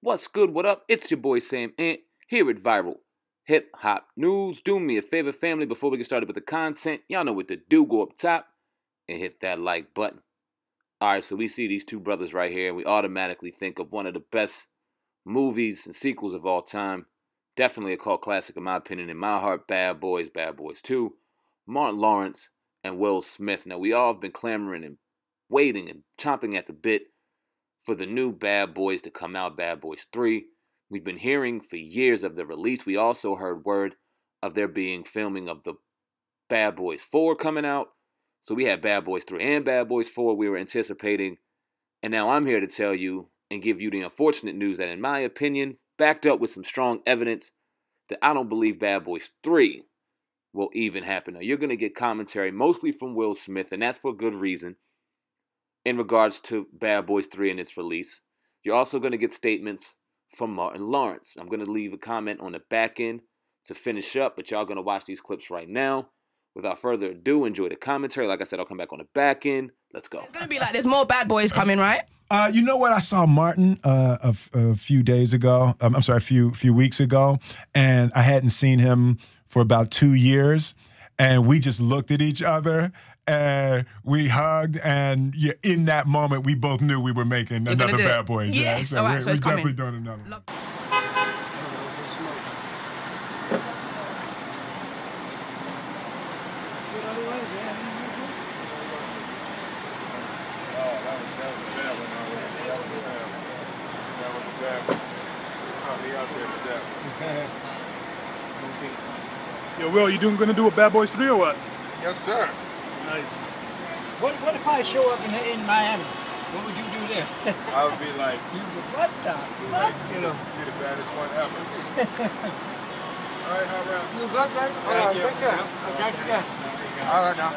What's good? What up? It's your boy Sam Ant here at Viral Hip Hop News. Do me a favor, family, before we get started with the content. Y'all know what to do. Go up top and hit that like button. Alright, so we see these two brothers right here, and we automatically think of one of the best movies and sequels of all time. Definitely a cult classic in my opinion. In my heart, Bad Boys 2. Martin Lawrence and Will Smith. Now, we all have been clamoring and waiting and chomping at the bit for the new Bad Boys to come out, Bad Boys 3. We've been hearing for years of the release. We also heard word of there being filming of the Bad Boys 4 coming out. So we had Bad Boys 3 and Bad Boys 4 we were anticipating. And now I'm here to tell you and give you the unfortunate news that, in my opinion, backed up with some strong evidence, that I don't believe Bad Boys 3 will even happen. Now, you're going to get commentary mostly from Will Smith, and that's for good reason, in regards to Bad Boys 3 and its release. You're also going to get statements from Martin Lawrence. I'm going to leave a comment on the back end to finish up, but y'all going to watch these clips right now. Without further ado, enjoy the commentary. Like I said, I'll come back on the back end. Let's go. It's going to be like there's more Bad Boys coming, right? You know what? I saw Martin a few days ago. I'm sorry, a few weeks ago, and I hadn't seen him for about 2 years, and we just looked at each other and we hugged, and in that moment, we both knew we were making another Bad Boys. Yes, so all right, so it's definitely coming. doing another. Yo, Will, you gonna do a Bad Boys 3 or what? Yes, sir. Nice. What if I show up in Miami? What would you do there? I would be like, What the fuck? You know. you're the baddest one ever. All right, all right. You got that? All right, take care. Thanks again. All right, now.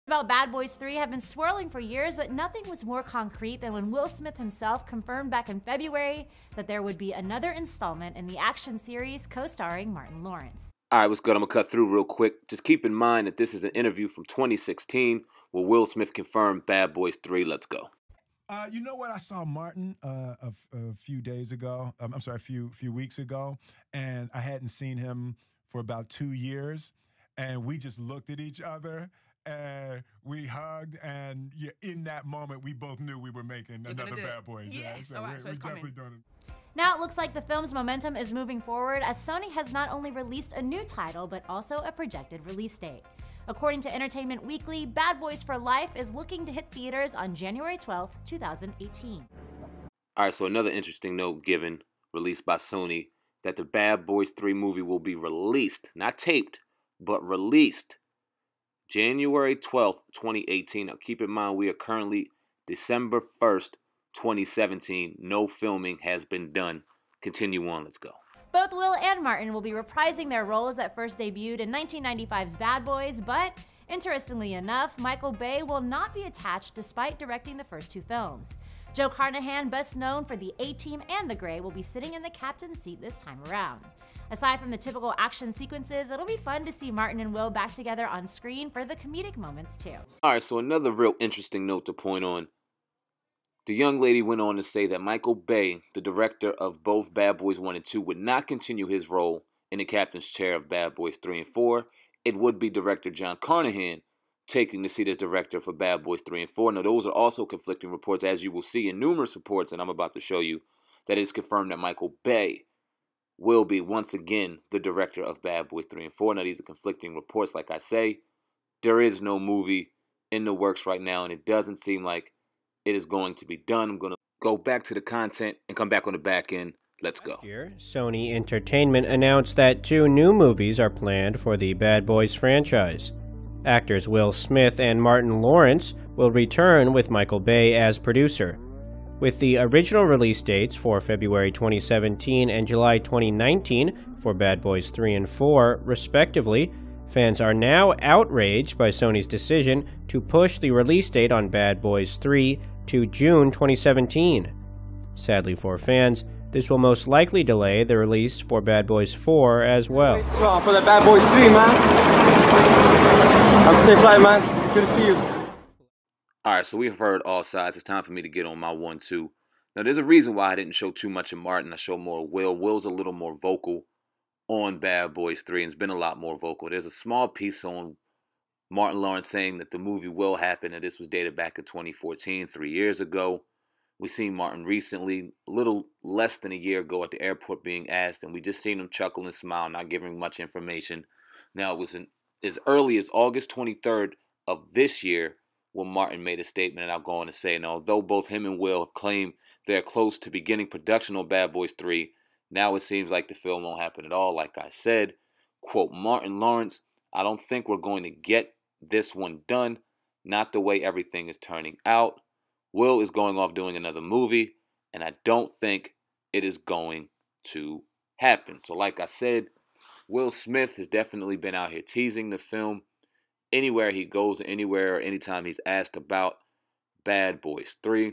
About Bad Boys 3 have been swirling for years, but nothing was more concrete than when Will Smith himself confirmed back in February that there would be another installment in the action series co-starring Martin Lawrence. Alright, what's good? I'm going to cut through real quick. Just keep in mind that this is an interview from 2016 where Will Smith confirmed Bad Boys 3. Let's go. You know what? I saw Martin a few days ago. I'm sorry, a few weeks ago, and I hadn't seen him for about 2 years, and we just looked at each other. And we hugged, and in that moment, we both knew we were making another Bad Boys. Yes, so all right, so it's definitely coming. doing it. Now it looks like the film's momentum is moving forward, as Sony has not only released a new title, but also a projected release date. According to Entertainment Weekly, Bad Boys for Life is looking to hit theaters on January 12th, 2018. Alright, so another interesting note given, released by Sony, that the Bad Boys 3 movie will be released, not taped, but released January 12th, 2018. Now, keep in mind, we are currently December 1st, 2017. No filming has been done. Continue on. Let's go. Both Will and Martin will be reprising their roles that first debuted in 1995's Bad Boys, but interestingly enough, Michael Bay will not be attached despite directing the first two films. Joe Carnahan, best known for the A-Team and The Grey, will be sitting in the captain's seat this time around. Aside from the typical action sequences, it'll be fun to see Martin and Will back together on screen for the comedic moments too. Alright, so another real interesting note to point on. The young lady went on to say that Michael Bay, the director of both Bad Boys 1 and 2, would not continue his role in the captain's chair of Bad Boys 3 and 4. It would be director John Carnahan taking the seat as director for Bad Boys 3 and 4. Now, those are also conflicting reports, as you will see in numerous reports, and I'm about to show you, that it's confirmed that Michael Bay will be once again the director of Bad Boys 3 and 4. Now, these are conflicting reports. Like I say, there is no movie in the works right now, and it doesn't seem like it is going to be done. I'm going to go back to the content and come back on the back end. Let's go. Last year, Sony Entertainment announced that 2 new movies are planned for the Bad Boys franchise. Actors Will Smith and Martin Lawrence will return with Michael Bay as producer. With the original release dates for February 2017 and July 2019 for Bad Boys 3 and 4, respectively, fans are now outraged by Sony's decision to push the release date on Bad Boys 3 to June 2017. Sadly for fans, this will most likely delay the release for Bad Boys 4 as well. For the Bad Boys 3, man. Have a safe flight, man. Good to see you. All right, so we've heard all sides. It's time for me to get on my 1-2. Now, there's a reason why I didn't show too much of Martin. I showed more of Will. Will's a little more vocal on Bad Boys 3 and has been a lot more vocal. There's a small piece on Martin Lawrence saying that the movie will happen, and this was dated back in 2014, 3 years ago. We seen Martin recently, a little less than a year ago at the airport being asked, and we just seen him chuckle and smile, not giving much information. Now, it was as early as August 23rd of this year when Martin made a statement, and I'll go on to say, and although both him and Will have claimed they're close to beginning production on Bad Boys 3, now it seems like the film won't happen at all. Like I said, quote, Martin Lawrence, I don't think we're going to get this one done, not the way everything is turning out. Will is going off doing another movie, and I don't think it is going to happen. So like I said, Will Smith has definitely been out here teasing the film. Anywhere he goes, anywhere, or anytime he's asked about Bad Boys 3,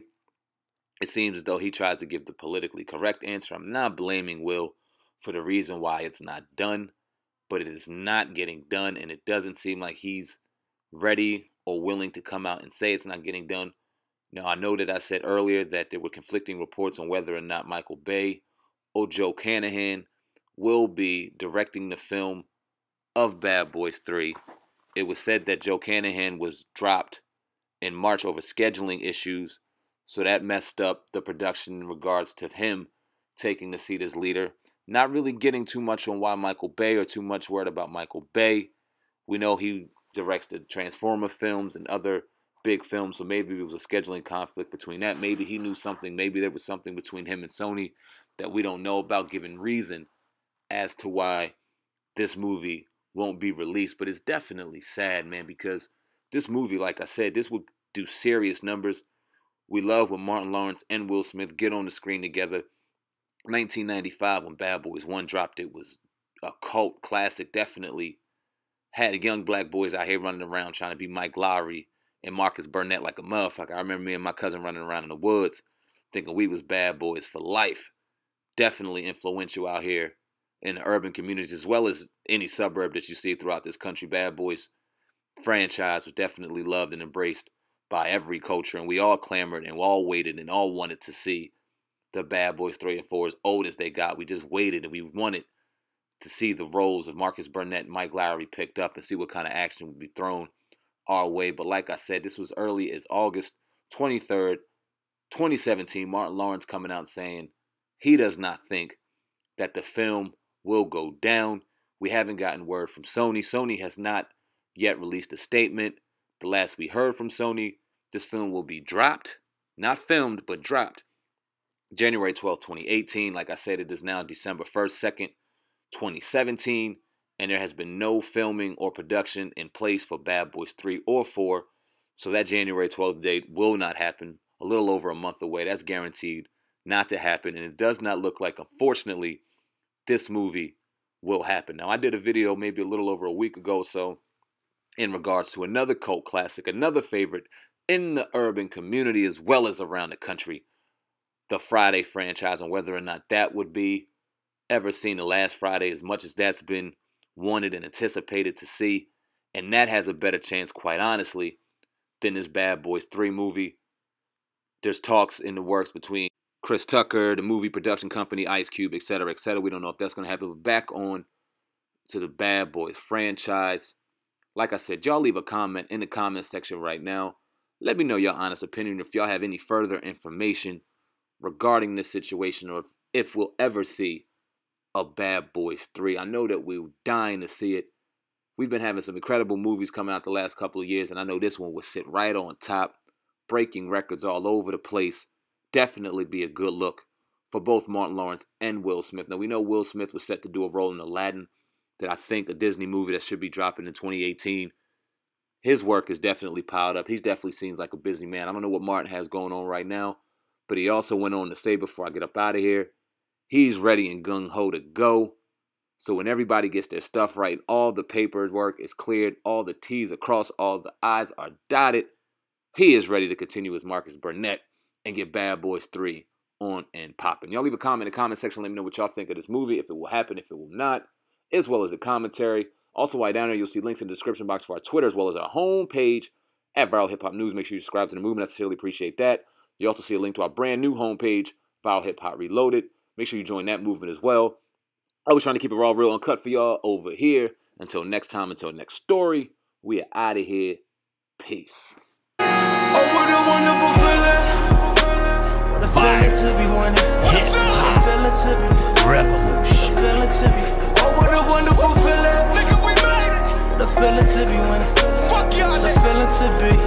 it seems as though he tries to give the politically correct answer. I'm not blaming Will for the reason why it's not done, but it is not getting done, and it doesn't seem like he's ready or willing to come out and say it's not getting done. Now, I know that I said earlier that there were conflicting reports on whether or not Michael Bay or Joe Canahan will be directing the film of Bad Boys 3. It was said that Joe Canahan was dropped in March over scheduling issues, so that messed up the production in regards to him taking the seat as leader. Not really getting too much on why Michael Bay or too much word about Michael Bay. We know he directs the Transformer films and other big films, so maybe it was a scheduling conflict between that. Maybe he knew something. Maybe there was something between him and Sony that we don't know about, giving reason as to why this movie won't be released. But it's definitely sad, man, because this movie, like I said, this would do serious numbers. We love when Martin Lawrence and Will Smith get on the screen together. 1995, when Bad Boys 1 dropped, it was a cult classic. Definitely had young black boys out here running around trying to be Mike Lowry and Marcus Burnett like a motherfucker. I remember me and my cousin running around in the woods thinking we was bad boys for life. Definitely influential out here in the urban communities as well as any suburb that you see throughout this country. Bad Boys franchise was definitely loved and embraced by every culture, and we all clamored and we all waited and all wanted to see the Bad Boys 3 and 4 as old as they got. We just waited and we wanted to see the roles of Marcus Burnett and Mike Lowry picked up and see what kind of action would be thrown our way. But like I said, this was early as August 23rd, 2017. Martin Lawrence coming out saying he does not think that the film will go down. We haven't gotten word from Sony. Sony has not yet released a statement. The last we heard from Sony, this film will be dropped, not filmed, but dropped, January 12th, 2018. Like I said, it is now December 1st, 2nd, 2017, and there has been no filming or production in place for Bad Boys 3 or 4, so that January 12th date will not happen. A little over a month away. That's guaranteed not to happen, and it does not look like, unfortunately, this movie will happen. Now, I did a video maybe a little over a week ago or so in regards to another cult classic, another favorite in the urban community as well as around the country, the Friday franchise, and whether or not that would be ever seen the last Friday, as much as that's been wanted and anticipated to see. And that has a better chance, quite honestly, than this Bad Boys 3 movie. There's talks in the works between Chris Tucker, the movie production company, Ice Cube, etc., etc. We don't know if that's going to happen. But back on to the Bad Boys franchise. Like I said, y'all leave a comment in the comment section right now. Let me know your honest opinion if y'all have any further information regarding this situation, or if we'll ever see a Bad Boys 3. I know that we're dying to see it. We've been having some incredible movies coming out the last couple of years, and I know this one will sit right on top, breaking records all over the place. Definitely be a good look for both Martin Lawrence and Will Smith. Now, we know Will Smith was set to do a role in Aladdin, that I think a Disney movie that should be dropping in 2018. His work is definitely piled up. He's definitely seems like a busy man. I don't know what Martin has going on right now, but he also went on to say before I get up out of here, he's ready and gung-ho to go. So when everybody gets their stuff right, all the paperwork is cleared, all the T's are crossed, all the I's are dotted, he is ready to continue as Marcus Burnett and get Bad Boys 3 on and popping. Y'all leave a comment in the comment section. Let me know what y'all think of this movie, if it will happen, if it will not, as well as a commentary. Also, while down there, you'll see links in the description box for our Twitter, as well as our homepage at Viral Hip Hop News. Make sure you subscribe to the movement. I sincerely appreciate that. You also see a link to our brand new homepage, Viral Hip Hop Reloaded. Make sure you join that movement as well. I was trying to keep it raw, real, uncut for y'all over here. Until next time, until next story, we are out of here. Peace. Oh, what a wonderful feeling. What a feeling to be one. Hip hop. Feeling to be revolution. Feeling to be. Oh, what a wonderful feeling. Nigga, we made it. What a feeling to be one. Fuck y'all. What a feeling to be.